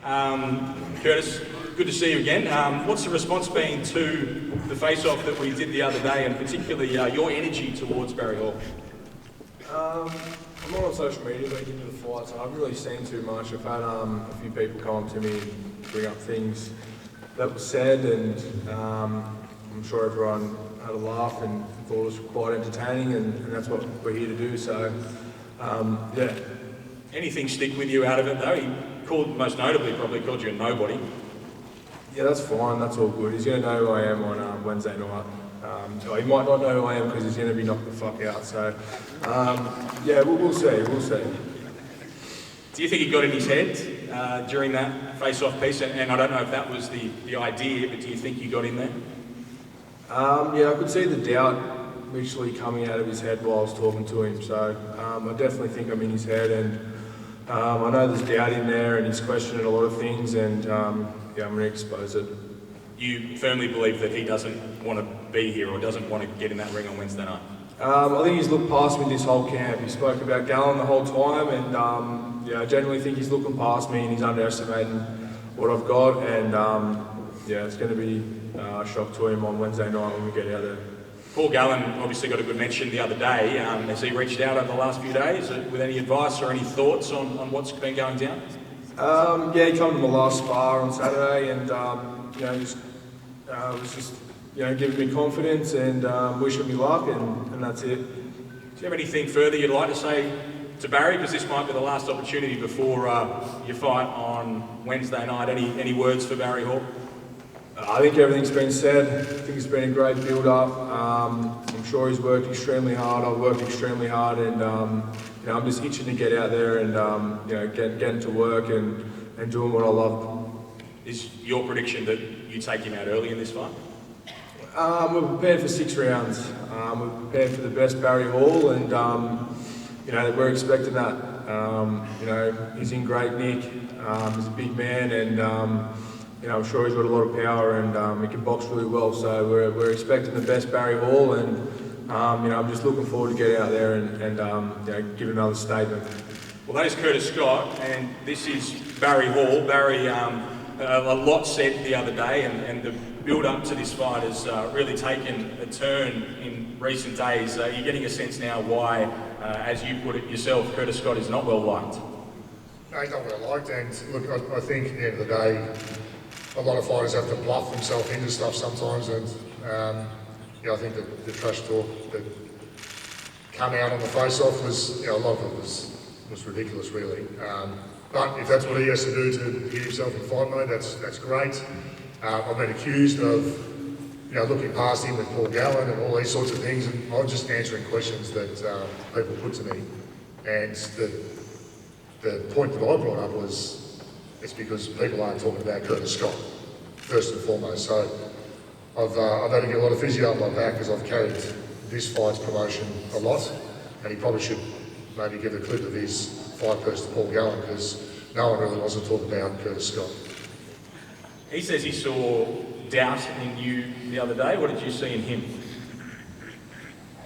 Curtis, good to see you again. What's the response been to the face-off that we did the other day, and particularly your energy towards Barry Hall? I'm not on social media leading into the fight, so I haven't really seen too much. I've had a few people come up to me and bring up things that were said, and I'm sure everyone had a laugh and thought it was quite entertaining, and that's what we're here to do. So, yeah. Anything stick with you out of it though? He called, most notably, probably called you a nobody. Yeah, that's fine. That's all good. He's going to know who I am on Wednesday night. He might not know who I am because he's going to be knocked the fuck out. So, yeah, we'll see. We'll see. Do you think he got in his head during that face-off piece? And I don't know if that was the idea, but do you think he got in there? Yeah, I could see the doubt literally coming out of his head while I was talking to him. So I definitely think I'm in his head, and I know there's doubt in there, and he's questioning a lot of things, and yeah, I'm going to expose it. You firmly believe that he doesn't want to be here or doesn't want to get in that ring on Wednesday night? I think he's looked past me this whole camp. He spoke about Gallen the whole time, and yeah, I genuinely think he's looking past me and he's underestimating what I've got, and yeah, it's going to be a shock to him on Wednesday night when we get out there. Paul Gallen obviously got a good mention the other day. Has he reached out over the last few days with any advice or any thoughts on what's been going down? Yeah, he came to my last spar on Saturday, and you know, just was just giving me confidence and wishing me luck, and that's it. Do you have anything further you'd like to say to Barry? Because this might be the last opportunity before your fight on Wednesday night. Any words for Barry Hall? I think everything's been said. I think it's been a great build-up. I'm sure he's worked extremely hard. I've worked extremely hard, and I'm just itching to get out there and getting to work and doing what I love. Is your prediction that you take him out early in this fight? We're prepared for 6 rounds. We're prepared for the best Barry Hall, and we're expecting that. He's in great nick. He's a big man, and I'm sure he's got a lot of power, and he can box really well. So we're expecting the best Barry Hall, and I'm just looking forward to get out there and give another statement. Well, that is Curtis Scott, and this is Barry Hall. Barry, a lot said the other day, and the build-up to this fight has really taken a turn in recent days. You're getting a sense now why, as you put it yourself, Curtis Scott is not well liked. No, he's not well liked, and look, I think at the end of the day, a lot of fighters have to bluff themselves into stuff sometimes, and I think that the trash talk that come out on the face-off was, a lot of it was ridiculous, really. But if that's what he has to do to get himself in fight mode, that's great. I've been accused of, looking past him with Paul Gallen and all these sorts of things, and I'm just answering questions that people put to me. And the point that I brought up was, it's because people aren't talking about Curtis Scott, first and foremost. So I've had to get a lot of physio on my back because I've carried this fight's promotion a lot, and he probably should maybe give a clip of his fight first to Paul Gallen, because no one really wants to talk about Curtis Scott. He says he saw doubt in you the other day. What did you see in him?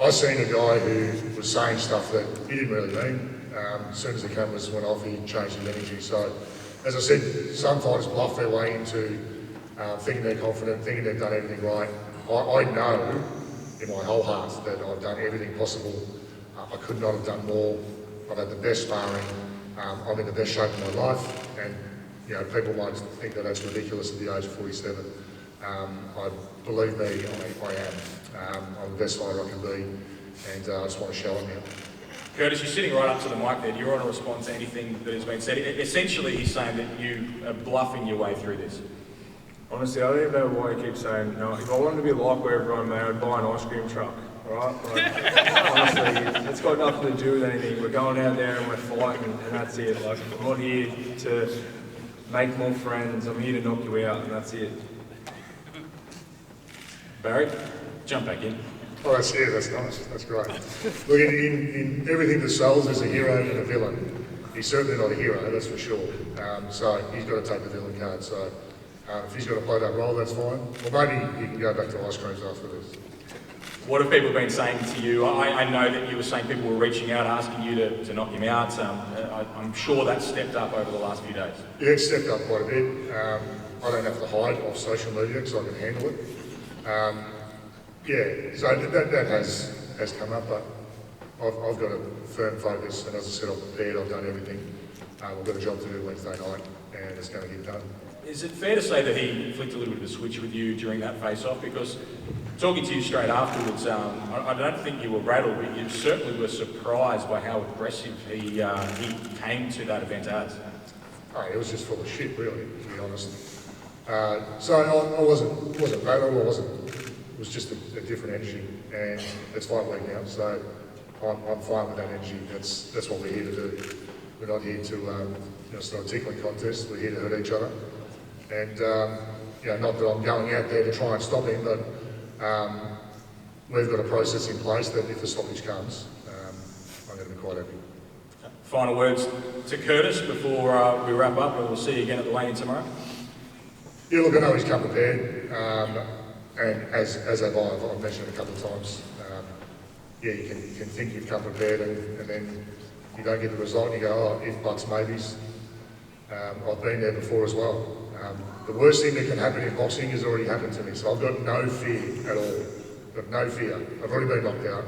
I seen a guy who was saying stuff that he didn't really mean. As soon as the cameras went off, he changed his energy. So, as I said, some fighters bluff their way into thinking they're confident, thinking they've done everything right. I know in my whole heart that I've done everything possible. I could not have done more. I've had the best sparring. I'm in the best shape of my life, and people might think that that's ridiculous at the age of 47. Believe me, I am. I'm the best fighter I can be, and I just want to show it now. Curtis, you're sitting right up to the mic there. Do you want to respond to anything that has been said? Essentially, he's saying that you are bluffing your way through this. Honestly, I don't even know why he keeps saying no. If I wanted to be like where everyone made, I'd buy an ice cream truck. Alright? Honestly, it's got nothing to do with anything. We're going out there and we're fighting, and that's it. Like, I'm not here to make more friends. I'm here to knock you out, and that's it. Barry, jump back in. Oh, that's nice. That's great. Look, in everything that sells, there's a hero and a villain. He's certainly not a hero, that's for sure. So he's got to take the villain card. So if he's got to play that role, that's fine. Or maybe he can go back to ice creams after this. What have people been saying to you? I know that you were saying people were reaching out, asking you to knock him out. I'm sure that's stepped up over the last few days. Yeah, it's stepped up quite a bit. I don't have to hide off social media because I can handle it. Yeah, so that has come up, but I've got a firm focus, and as I said, I've prepared, I've done everything. I've got a job to do Wednesday night, and it's going to get done. Is it fair to say that he flicked a little bit of a switch with you during that face-off? Because talking to you straight afterwards, I don't think you were rattled, but you certainly were surprised by how aggressive he came to that event as. Oh, it was just full of shit, really, to be honest. So I wasn't rattled, it was just a different energy, and it's fight week now, so I'm fine with that energy. That's what we're here to do. We're not here to, it's not a tickling contest, we're here to hurt each other. And, not that I'm going out there to try and stop him, but we've got a process in place that if the stoppage comes, I'm going to be quite happy. Final words to Curtis before we wrap up, and we'll see you again at the weigh-in tomorrow. Yeah, look, I know he's come prepared, and as have I, I've mentioned it a couple of times. You can think you've come prepared, and then you don't get the result, and you go, oh, if, buts, maybes. I've been there before as well. The worst thing that can happen in boxing has already happened to me, so I've got no fear at all. I've got no fear. I've already been knocked out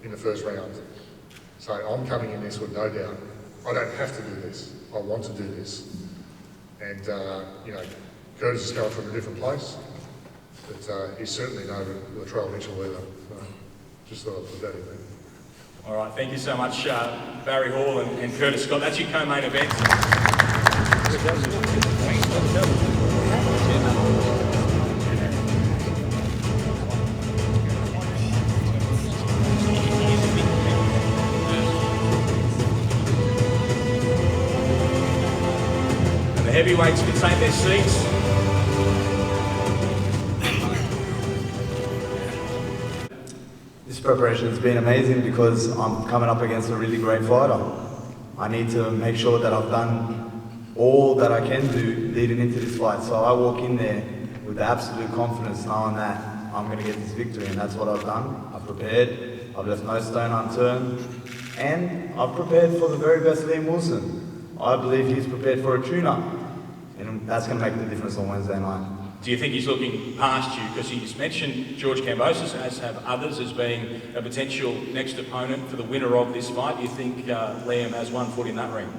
in the first round. So I'm coming in this with no doubt. I don't have to do this. I want to do this. And, Curtis is coming from a different place, but he's certainly no Latrell Mitchell either. So just thought I'd put that in there. All right, thank you so much, Barry Hall and Curtis Scott. That's your co-main event. And the heavyweights can take their seats. This preparation has been amazing because I'm coming up against a really great fighter. I need to make sure that I've done all that I can do leading into this fight. So I walk in there with the absolute confidence knowing that I'm going to get this victory, and that's what I've done. I've prepared, I've left no stone unturned, and I've prepared for the very best Liam Wilson. I believe he's prepared for a tune-up, and that's going to make the difference on Wednesday night. Do you think he's looking past you? Because he's mentioned George Kambosos, as have others, as being a potential next opponent for the winner of this fight. Do you think Liam has one foot in that ring?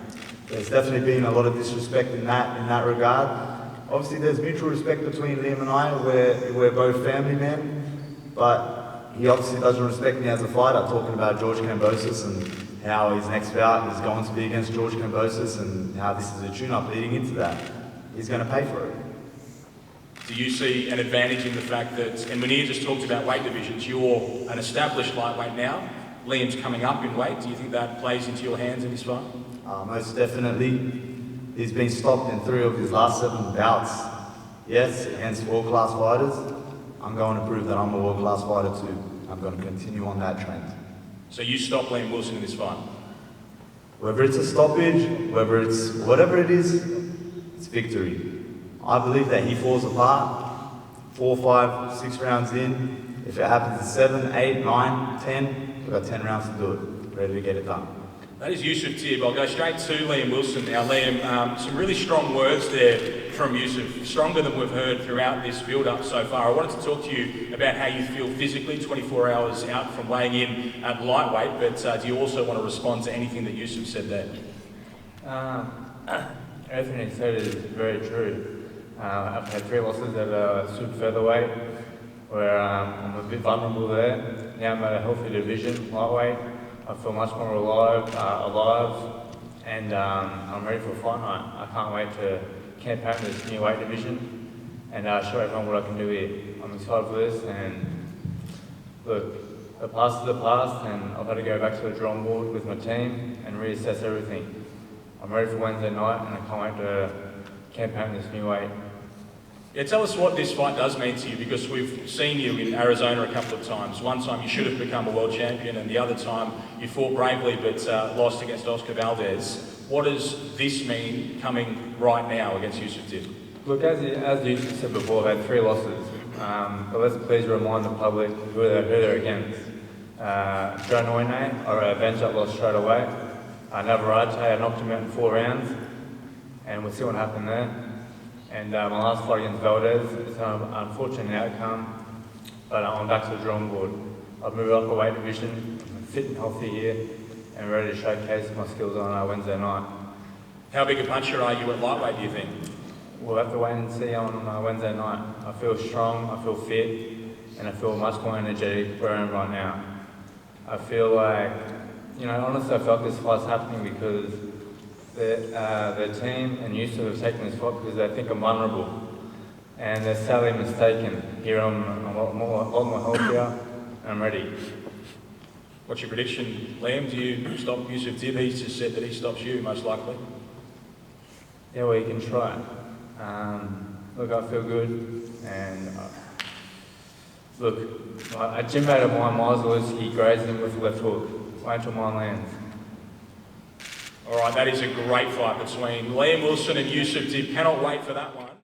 There's definitely been a lot of disrespect in that regard. Obviously, there's mutual respect between Liam and I. We're both family men, but he obviously doesn't respect me as a fighter. Talking about George Kambosos and how his next bout is going to be against George Kambosos and how this is a tune-up leading into that. He's going to pay for it. Do you see an advantage in the fact that, and Munir just talked about weight divisions, you're an established lightweight now, Liam's coming up in weight. Do you think that plays into your hands in this fight? Most definitely. He's been stopped in 3 of his last 7 bouts. Yes, against world-class fighters. I'm going to prove that I'm a world-class fighter too. I'm going to continue on that trend. So you stop Liam Wilson in this fight? Whether it's a stoppage, whether it's whatever it is, it's victory. I believe that he falls apart 4, 5, 6 rounds in. If it happens in 7, 8, 9, 10, we've got 10 rounds to do it. Ready to get it done. That is Yousef T. I'll go straight to Liam Wilson now. Liam, some really strong words there from Yousef, stronger than we've heard throughout this build-up so far. I wanted to talk to you about how you feel physically, 24 hours out from weighing in at lightweight, but do you also want to respond to anything that Yousef said there? Everything he said is very true. I've had 3 losses at super featherweight, where I'm a bit vulnerable there. Now I'm at a healthy division, lightweight. I feel much more alive, and I'm ready for a fight night. I can't wait to campaign this new weight division and show everyone what I can do here. I'm excited for this, and look, the past is the past, and I've had to go back to the drawing board with my team and reassess everything. I'm ready for Wednesday night, and I can't wait to campaign this new weight. Yeah, tell us what this fight does mean to you, because we've seen you in Arizona a couple of times. One time you should have become a world champion, and the other time you fought bravely but lost against Oscar Valdez. What does this mean coming right now against Yousef T? Look, as you said before, I've had 3 losses, but let's please remind the public who they're against. Joe Noine, or a bench up lost straight away. Navarrete, I knocked him out in 4 rounds, and we'll see what happened there. And my last fight against Valdez, it's an unfortunate outcome, but I'm back to the drawing board. I've moved up a weight division, I'm fit and healthy here, and ready to showcase my skills on Wednesday night. How big a puncher are you at lightweight, do you think? We'll have to wait and see on Wednesday night. I feel strong, I feel fit, and I feel much more energetic where I am right now. I feel like, honestly I felt this fight's happening because the team and Yousef have taken this fight because they think I'm vulnerable. And they're sadly mistaken. Here I'm a lot more healthier, and I'm ready. What's your prediction, Liam? Do you stop Yousef T? He's just said that he stops you, most likely. Yeah, well, you can try. Look, I feel good, and look, a gym mate of mine, Miles, he grazed him with a left hook. Wait until mine lands. All right, that is a great fight between Liam Wilson and Yousef T. Cannot wait for that one.